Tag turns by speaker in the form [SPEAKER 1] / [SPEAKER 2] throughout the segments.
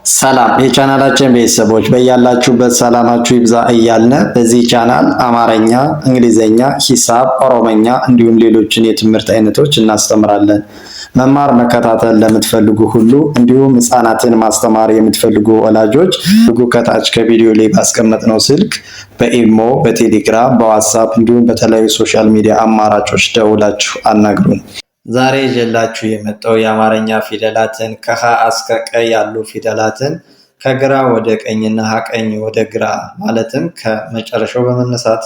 [SPEAKER 1] ሰላም የቻናላችን ቤተሰቦች በያላችሁበት ሰላማችሁ ይብዛ እያልን በዚህ ቻናል አማርኛ፣ እንግሊዘኛ፣ ሂሳብ፣ ኦሮመኛ እንዲሁም ሌሎችን የትምህርት አይነቶች እናስተምራለን። መማር መከታተል ለምትፈልጉ ሁሉ እንዲሁም ህፃናትን ማስተማር የምትፈልጉ ወላጆች ከታች ከቪዲዮ ላይ ባስቀመጥነው ስልክ በኢሞ፣ በቴሌግራም፣ በዋትሳፕ እንዲሁም በተለያዩ ሶሻል ሚዲያ አማራጮች ደውላችሁ አናግሩን። ዛሬ ይዤላችሁ የመጣው የአማርኛ ፊደላትን ከሀ እስከ ቀ ያሉ ፊደላትን ከግራ ወደ ቀኝና ከቀኝ ወደ ግራ ማለትም ከመጨረሻው በመነሳት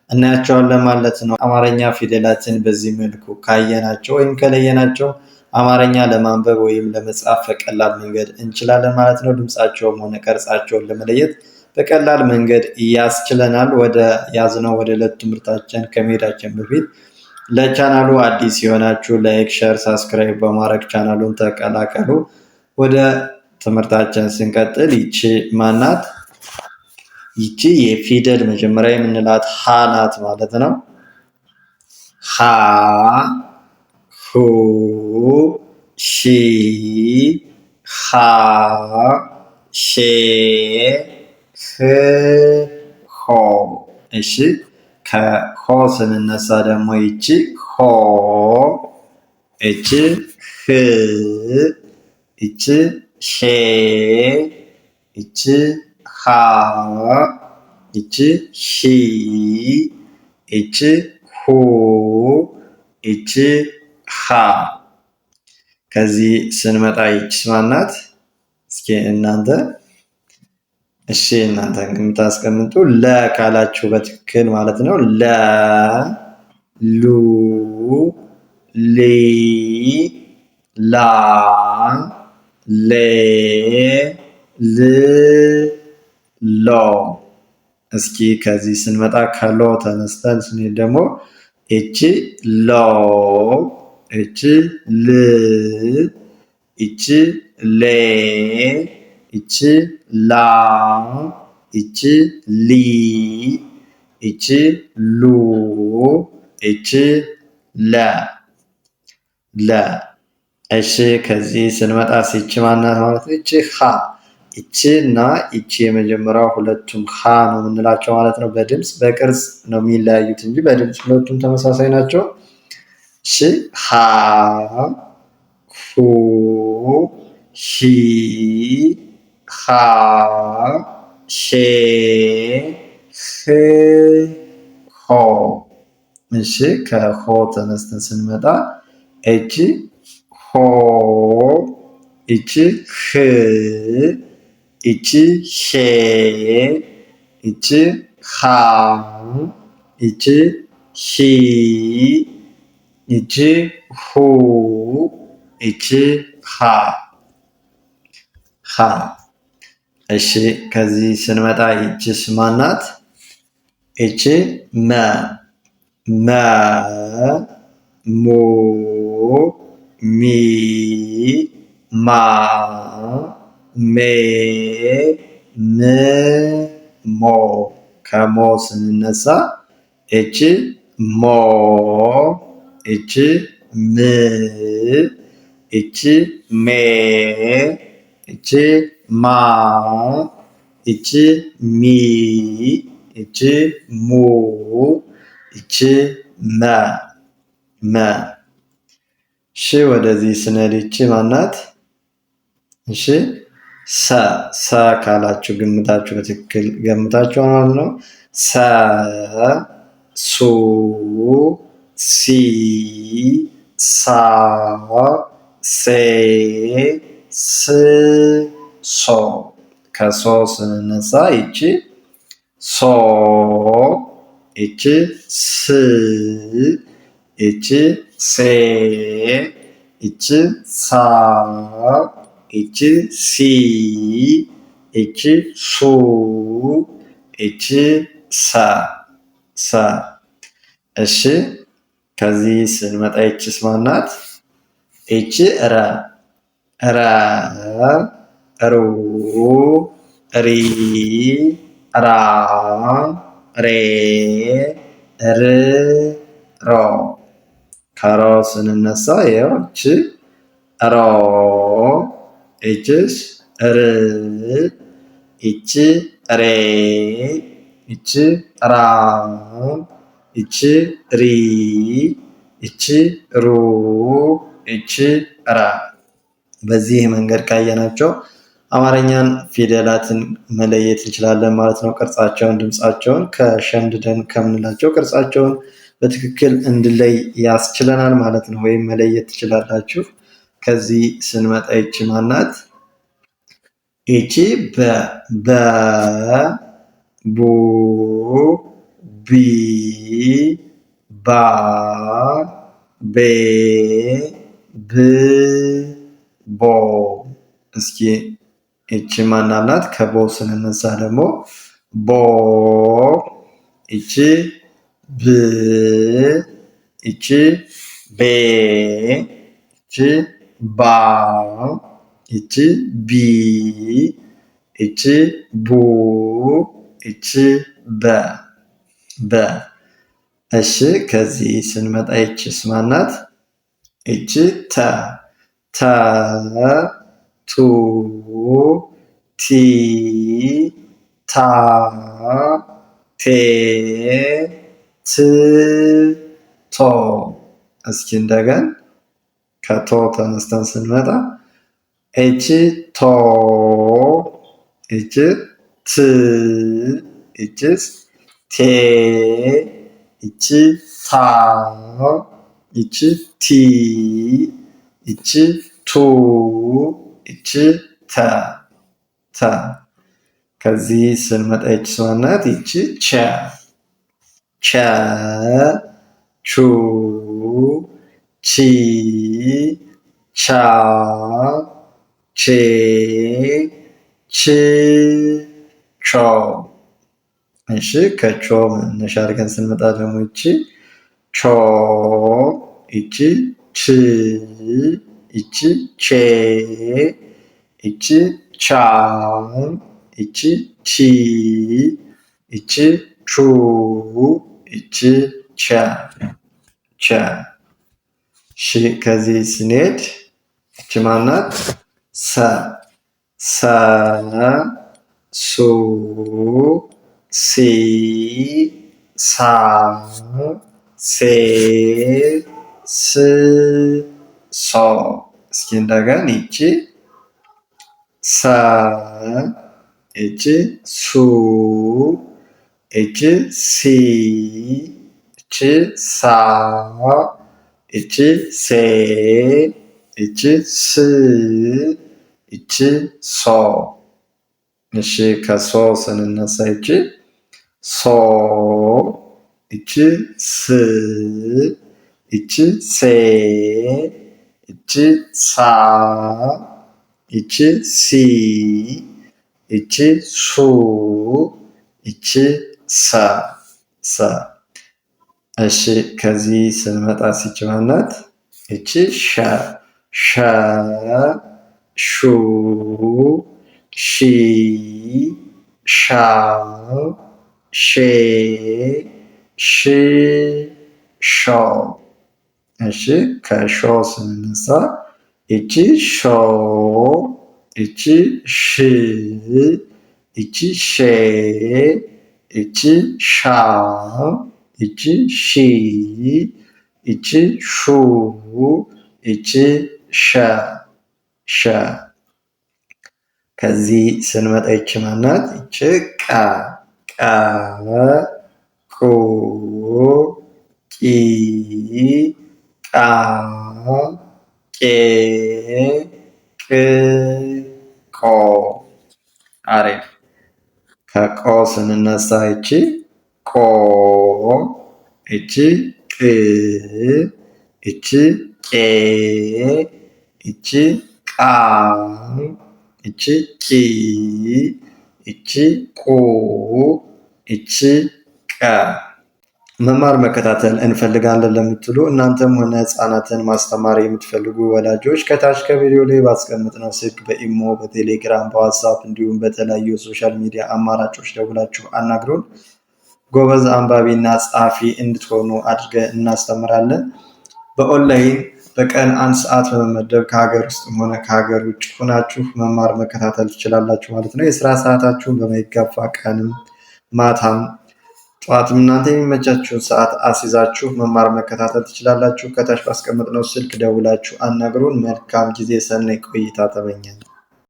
[SPEAKER 1] እናያቸዋለን ማለት ነው። አማርኛ ፊደላትን በዚህ መልኩ ካየናቸው ወይም ከለየናቸው አማርኛ ለማንበብ ወይም ለመጻፍ በቀላል መንገድ እንችላለን ማለት ነው። ድምጻቸውም ሆነ ቅርጻቸውን ለመለየት በቀላል መንገድ ያስችለናል። ወደ ያዝነው ወደ ዕለቱ ትምህርታችን ከመሄዳችን በፊት ለቻናሉ አዲስ የሆናችሁ ላይክ፣ ሼር፣ ሳብስክራይብ በማድረግ ቻናሉን ተቀላቀሉ። ወደ ትምህርታችን ስንቀጥል ይቺ ማናት? ይቺ የፊደል መጀመሪያ የምንላት ሀ ናት ማለት ነው። ሀ፣ ሁ፣ ሺ፣ ሃ፣ ሼ፣ ህ፣ ሆ። እሺ ከሆ ስንነሳ ደግሞ ይቺ ሆ፣ እቺ ህ፣ እቺ ሼ፣ እቺ ሃ፣ እቺ ሺ፣ እቺ ሁ፣ እቺ ሃ። ከዚህ ስንመጣ ይቺ ማናት? እስኪ እናንተ እሺ እናንተ የምታስቀምጡ ለ ካላችሁ በትክክል ማለት ነው። ለ፣ ሉ፣ ሊ፣ ላ፣ ሌ፣ ል፣ ሎ። እስኪ ከዚህ ስንመጣ ከሎ ተነስተን ስንሄድ ደግሞ እቺ ሎ፣ እቺ ል፣ እቺ ሌ፣ እቺ ላ፣ እቺ ሊ፣ እቺ ሉ፣ እቺ ለ። እሺ ከዚህ ስንመጣ እቺ ማናት ማለት ነው? እቺ ሀ። እቺ እና እቺ የመጀመሪያው ሁለቱም ሀ ነው የምንላቸው ማለት ነው። በድምፅ በቅርጽ ነው የሚለያዩት እንጂ በድምፅ ሁለቱም ተመሳሳይ ናቸው። እሺ ሀ፣ ሁ፣ ሺ፣ ሃ፣ ሼ፣ ህ፣ ሆ። እሺ ከሆ ተነስተን ስንመጣ እቺ ሆ፣ እቺ ህ፣ እቺ ሼ፣ እቺ ሃ፣ እቺ ሺ፣ እቺ ሁ፣ እቺ ሃ። እሺ ከዚህ ስንመጣ ይቺስ ማናት? እቺ መ፣ ሙ፣ ሚ፣ ማ፣ ሜ፣ ም፣ ሞ። ከሞ ስንነሳ እቺ ሞ፣ እቺ ም፣ እቺ ሜ፣ እቺ ማ፣ እቺ ሚ፣ እቺ ሙ፣ እቺ መ። እሺ ወደዚህ ስንሄድ እቺ ማናት? እሺ ሰ ካላችሁ ግምታችሁ በትክክል ገምታችሁ ማለት ነው። ሰ፣ ሱ፣ ሲ፣ ሳ፣ ሴ፣ ስ፣ ሶ። ከሶ ስንነሳ ይቺ ሶ፣ ይቺ ስ፣ ይቺ ሴ፣ ይቺ ሳ፣ ይቺ ሲ፣ ይቺ ሱ፣ ይቺ ሰ። እሺ ከዚህ ስንመጣ ይቺስ ማናት? ይቺ ረ፣ ሩ፣ ሪ፣ ራ፣ ሬ፣ ር፣ ሮ። ከሮ ስንነሳ ይኸው እቺ ሮ፣ እችስ ር ይቺ ሬ ይቺ ራ ይቺ ሪ ይቺ ሩ ይቺ ራ። በዚህ መንገድ ካየናቸው አማርኛን ፊደላትን መለየት እንችላለን ማለት ነው። ቅርጻቸውን፣ ድምጻቸውን ከሸምድደን ከምንላቸው ቅርጻቸውን በትክክል እንድለይ ያስችለናል ማለት ነው። ወይም መለየት ትችላላችሁ። ከዚህ ስንመጣ ይቺ ማናት? ይቺ በ ቡ ቢ ባ ቤ ብ ቦ። እስኪ ይቺ ማናት? ከቦ ስንነሳ ደግሞ ቦ ይቺ ብ ይቺ ቤ ይቺ ባ ይቺ ቢ ይቺ ቡ ይቺ በ። እሺ ከዚህ ስንመጣ ይቺስ ማናት? ይቺ ተ ቱ ቲ ታ ቴ ት ቶ። እስኪ እንደገን ከቶ ተነስተን ስንመጣ ይቺ ቶ ይቺ ት ይቺስ ቴ ይቺ ታ ይቺ ቲ ይቺ ቱ ይቺ ተ። ከዚህ ስንመጣ ይቺ ማናት? ይቺ ቸ ቹ ቺ ቻ ቼ ች ቾ። እሺ ከቾ መነሻ አድርገን ስንመጣ ደግሞ ይቺ ቾ ይቺ ች ይቺ ቼ ይቺ ቻ ይቺ ቺ ይቺ ቹ ይቺ ቸ። እሺ ከዚህ ስንሄድ ይቺ ማናት? ሰ ሱ ሲ ሳ ሴ ስ ሶ። እስኪ እንደገን ይቺ ሰ ይቺ ሱ ይቺ ሲ ይቺ ሳ ይቺ ሴ ይቺ ስ ይቺ ሶ። እሺ ከሶ ስንነሳ ይቺ ሶ ይቺ ስ ይቺ ሴ ይቺ ሳ ይቺ ሲ ይቺ ሱ ይቺ ሰ። እሺ ከዚህ ስንመጣ ሲች ማናት? ይቺ ሸ ሹ ሺ ሻ ሼ ሽ ሾ። እሺ ከሾ ስንነሳ ይቺ ሾ ይቺ ሽ ይቺ ሼ ይቺ ሻ ይቺ ሺ ይቺ ሹ ይቺ ሸ። ከዚህ ስንመጣ ይቺ ማናት? ይቺ ቀ ቁ ቂ ቃ ቄ ቅ ቆ። አሪፍ። ከቆ ስንነሳ ይቺ ቆ ይቺ ቅ ይቺ ቄ ይቺ ቃ ይቺ ቂ ይቺ ቁ ይቺ ቀ። መማር መከታተል እንፈልጋለን ለምትሉ እናንተም ሆነ ህፃናትን ማስተማር የምትፈልጉ ወላጆች ከታች ከቪዲዮ ላይ ባስቀምጥነው ስልክ በኢሞ፣ በቴሌግራም፣ በዋትሳፕ እንዲሁም በተለያዩ ሶሻል ሚዲያ አማራጮች ደውላችሁ አናግሩን። ጎበዝ አንባቢና ጸሐፊ እንድትሆኑ አድርገን እናስተምራለን። በኦንላይን በቀን 1 ሰዓት በመመደብ ከሀገር ውስጥም ሆነ ከሀገር ውጭ ሆናችሁ መማር መከታተል ትችላላችሁ ማለት ነው። የስራ ሰዓታችሁን በማይጋፋ ቀንም ማታም ጠዋትም እናንተ የሚመቻችሁን ሰዓት አስይዛችሁ መማር መከታተል ትችላላችሁ። ከታች ባስቀመጥነው ስልክ ደውላችሁ አናግሩን። መልካም ጊዜ፣ ሰናይ ቆይታ ተመኘን።